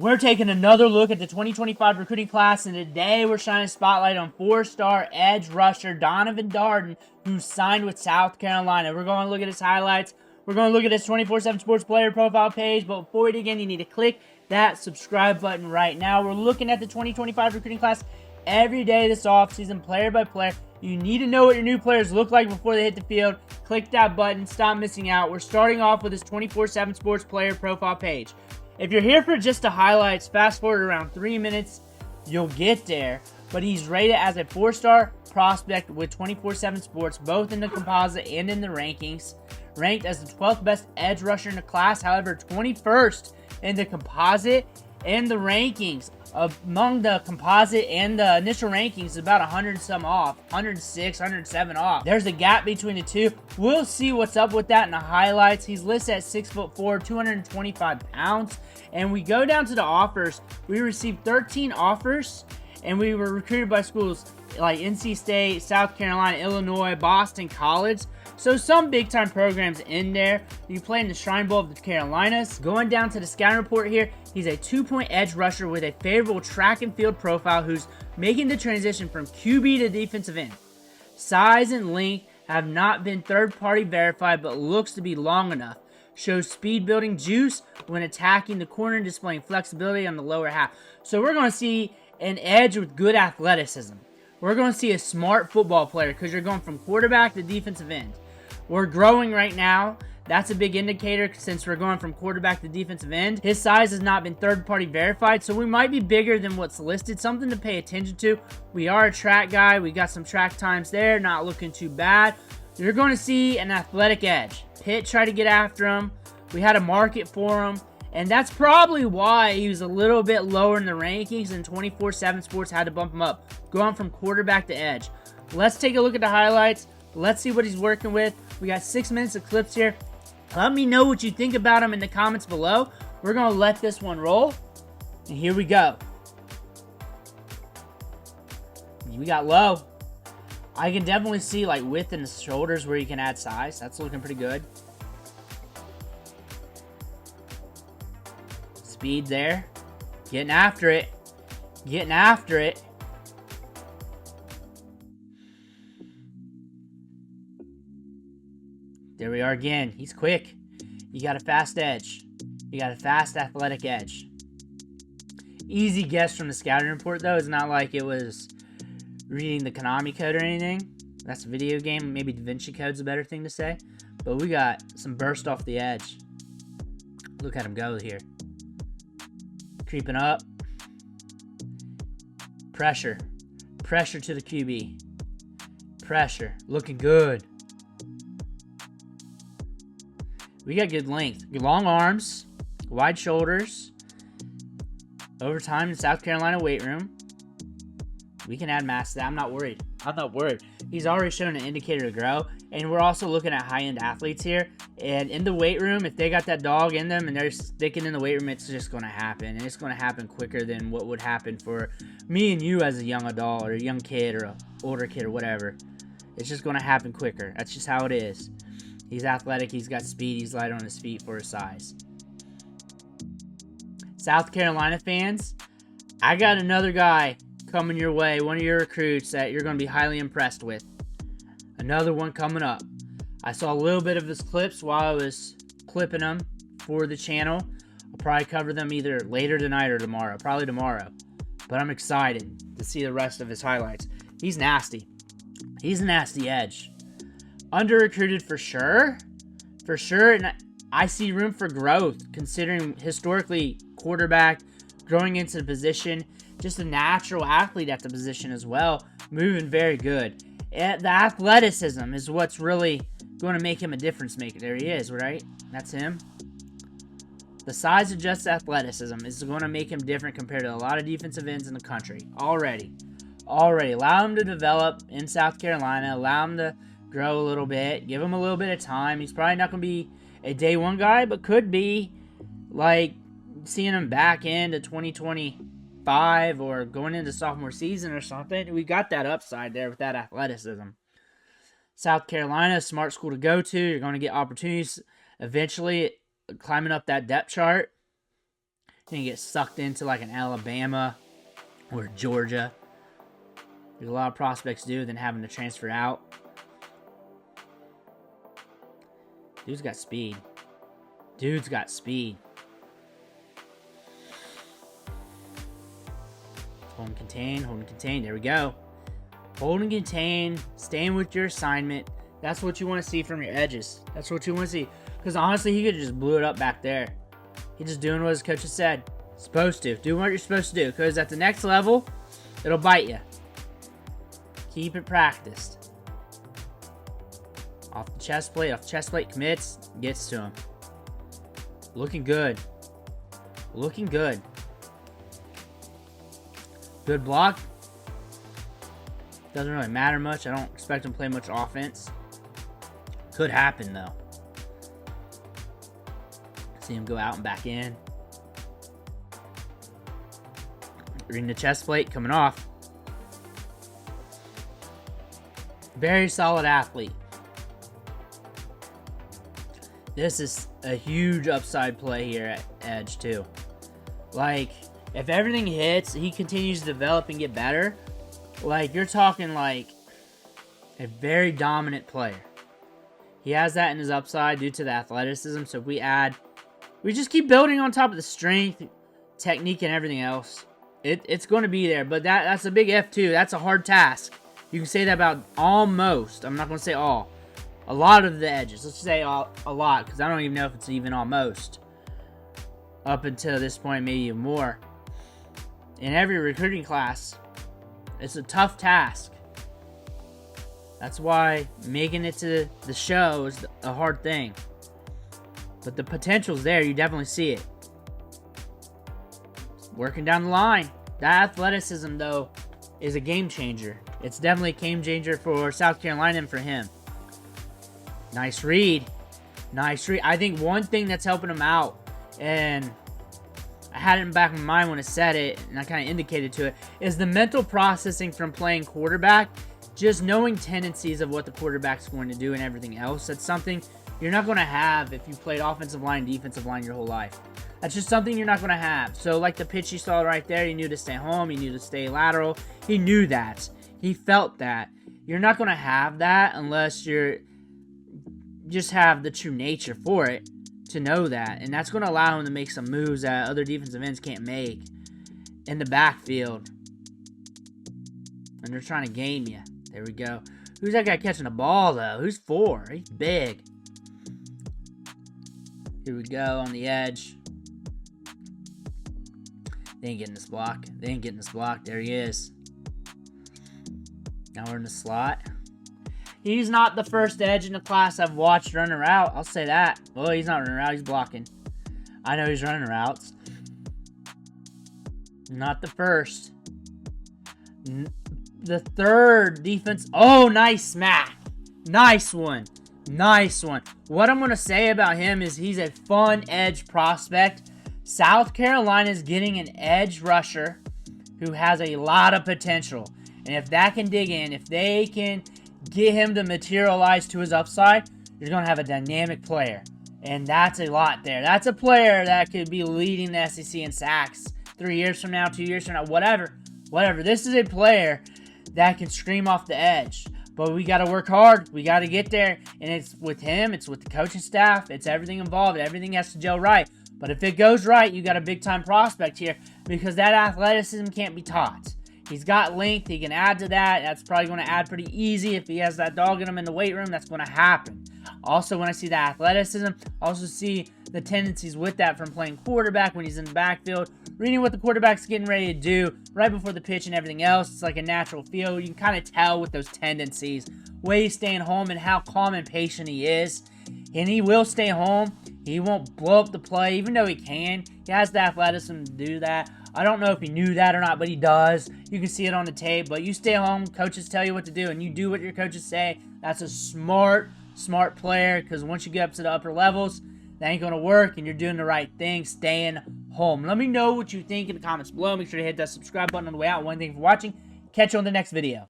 We're taking another look at the 2025 recruiting class, and today we're shining a spotlight on 4-star edge rusher Donovan Darden, who signed with South Carolina. We're going to look at his highlights. We're going to look at his 24/7 Sports player profile page, but before we begin, you need to click that subscribe button right now. We're looking at the 2025 recruiting class every day this offseason, player by player. You need to know what your new players look like before they hit the field. Click that button. Stop missing out. We're starting off with his 24/7 Sports player profile page. If you're here for just the highlights, fast forward around 3 minutes, you'll get there. But he's rated as a 4-star prospect with 24/7 Sports, both in the composite and in the rankings. Ranked as the 12th best edge rusher in the class, however, 21st in the composite and the rankings. Among the composite and the initial rankings, about 100 and some off, 106, 107 off. There's a gap between the two. We'll see what's up with that in the highlights. He's listed at 6'4", 225 pounds. And we go down to the offers. We received 13 offers, and we were recruited by schools like NC State, South Carolina, Illinois, Boston College. So some big-time programs in there. You play in the Shrine Bowl of the Carolinas. Going down to the scouting report here, he's a 2-point edge rusher with a favorable track and field profile who's making the transition from QB to defensive end. Size and length have not been third-party verified, but looks to be long enough. Shows speed-building juice when attacking the corner and displaying flexibility on the lower half. So we're going to see an edge with good athleticism. We're going to see a smart football player because you're going from quarterback to defensive end. We're growing right now. That's a big indicator since we're going from quarterback to defensive end. His size has not been third-party verified, so we might be bigger than what's listed. Something to pay attention to. We are a track guy. We got some track times there. Not looking too bad. You're going to see an athletic edge. Pitt tried to get after him. We had a market for him. And that's probably why he was a little bit lower in the rankings, and 24/7 Sports had to bump him up, going from quarterback to edge. Let's take a look at the highlights. Let's see what he's working with. We got 6 minutes of clips here. Let me know what you think about him in the comments below. We're going to let this one roll. And here we go. We got low. I can definitely see like width in the shoulders where you can add size. That's looking pretty good. Speed there. Getting after it. Getting after it. There we are again. He's quick. You got a fast edge. You got a fast athletic edge. Easy guess from the scouting report, though. It's not like it was reading the Konami code or anything. That's a video game. Maybe Da Vinci Code's a better thing to say. But we got some burst off the edge. Look at him go here. Creeping up. Pressure. Pressure to the QB. Pressure. Looking good. We got good length. Long arms. Wide shoulders. Overtime in South Carolina weight room. We can add mass to that. I'm not worried. I'm not worried. He's already shown an indicator to grow. And we're also looking at high-end athletes here. And in the weight room, if they got that dog in them and they're sticking in the weight room, it's just going to happen. And it's going to happen quicker than what would happen for me and you as a young adult or a young kid or an older kid or whatever. It's just going to happen quicker. That's just how it is. He's athletic. He's got speed. He's light on his feet for his size. South Carolina fans, I got another guy coming your way. One of your recruits that you're going to be highly impressed with. Another one coming up. I saw a little bit of his clips while I was clipping them for the channel. I'll probably cover them either later tonight or tomorrow. Probably tomorrow. But I'm excited to see the rest of his highlights. He's nasty. He's a nasty edge. Under-recruited for sure. For sure. And I see room for growth considering historically quarterback, growing into the position. Just a natural athlete at the position as well. Moving very good. And the athleticism is what's really going to make him a difference maker. There he is, right? That's him. The size of just athleticism is going to make him different compared to a lot of defensive ends in the country. Already. Allow him to develop in South Carolina. Allow him to grow a little bit. Give him a little bit of time. He's probably not going to be a day one guy, but could be like seeing him back into 2025 or going into sophomore season or something. We got that upside there with that athleticism. South Carolina, a smart school to go to. You're going to get opportunities eventually climbing up that depth chart. Didn't get sucked into like an Alabama or Georgia. Like a lot of prospects do, than having to transfer out. Dude's got speed. Dude's got speed. Hold and contain, hold and contain. There we go. Hold and contain, staying with your assignment. That's what you want to see from your edges. That's what you want to see. Because honestly, he could have just blew it up back there. He's just doing what his coach has said. Supposed to. Do what you're supposed to do. Because at the next level, it'll bite you. Keep it practiced. Off the chest plate, commits, gets to him. Looking good. Looking good. Good block. Doesn't really matter much. I don't expect him to play much offense. Could happen, though. See him go out and back in. Reading the chest plate, coming off. Very solid athlete. This is a huge upside play here at edge, too. Like, if everything hits, he continues to develop and get better. Like, you're talking like a very dominant player. He has that in his upside due to the athleticism. So if we just keep building on top of the strength, technique, and everything else, it's going to be there. But that's a big F too. That's a hard task. You can say that about almost. I'm not going to say all. A lot of the edges. Let's say a lot, because I don't even know if it's even almost. Up until this point, maybe even more. In every recruiting class, it's a tough task. That's why making it to the show is a hard thing. But the potential's there. You definitely see it. Working down the line. That athleticism, though, is a game changer. It's definitely a game changer for South Carolina and for him. Nice read. Nice read. I think one thing that's helping him out, and I had it in the back of my mind when I said it, and I kind of indicated to it, is the mental processing from playing quarterback. Just knowing tendencies of what the quarterback's going to do and everything else. That's something you're not going to have if you played offensive line, defensive line your whole life. That's just something you're not going to have. So like the pitch you saw right there, he knew to stay home. He knew to stay lateral. He knew that. He felt that. You're not going to have that unless you just have the true nature for it to know that. And that's going to allow him to make some moves that other defensive ends can't make in the backfield. And they're trying to game you. There we go. Who's that guy catching the ball, though? Who's 4? He's big. Here we go on the edge. They ain't getting this block. They ain't getting this block. There he is. Now we're in the slot. He's not the first edge in the class I've watched run a route. I'll say that. Well, he's not running a route. He's blocking. I know he's running routes. Not the first. The third defense. Oh, nice smack. Nice one. Nice one. What I'm going to say about him is he's a fun edge prospect. South Carolina is getting an edge rusher who has a lot of potential. And if that can dig in, if they can get him to materialize to his upside, you're going to have a dynamic player. And that's a lot there. That's a player that could be leading the SEC in sacks 3 years from now, 2 years from now, whatever. Whatever. This is a player that can scream off the edge. But we got to work hard. We got to get there. And it's with him. It's with the coaching staff. It's everything involved. Everything has to gel right. But if it goes right, you got a big-time prospect here because that athleticism can't be taught. He's got length. He can add to that. That's probably going to add pretty easy. If he has that dog in him in the weight room, that's going to happen. Also, when I see the athleticism, I also see the tendencies with that from playing quarterback when he's in the backfield, reading what the quarterback's getting ready to do right before the pitch and everything else. It's like a natural feel. You can kind of tell with those tendencies, way he's staying home and how calm and patient he is. And he will stay home. He won't blow up the play, even though he can. He has the athleticism to do that. I don't know if he knew that or not, but he does. You can see it on the tape. But you stay home, coaches tell you what to do, and you do what your coaches say. That's a smart player, because once you get up to the upper levels, that ain't going to work, and you're doing the right thing, staying home. Let me know what you think in the comments below. Make sure to hit that subscribe button on the way out. One thing for watching. Catch you on the next video.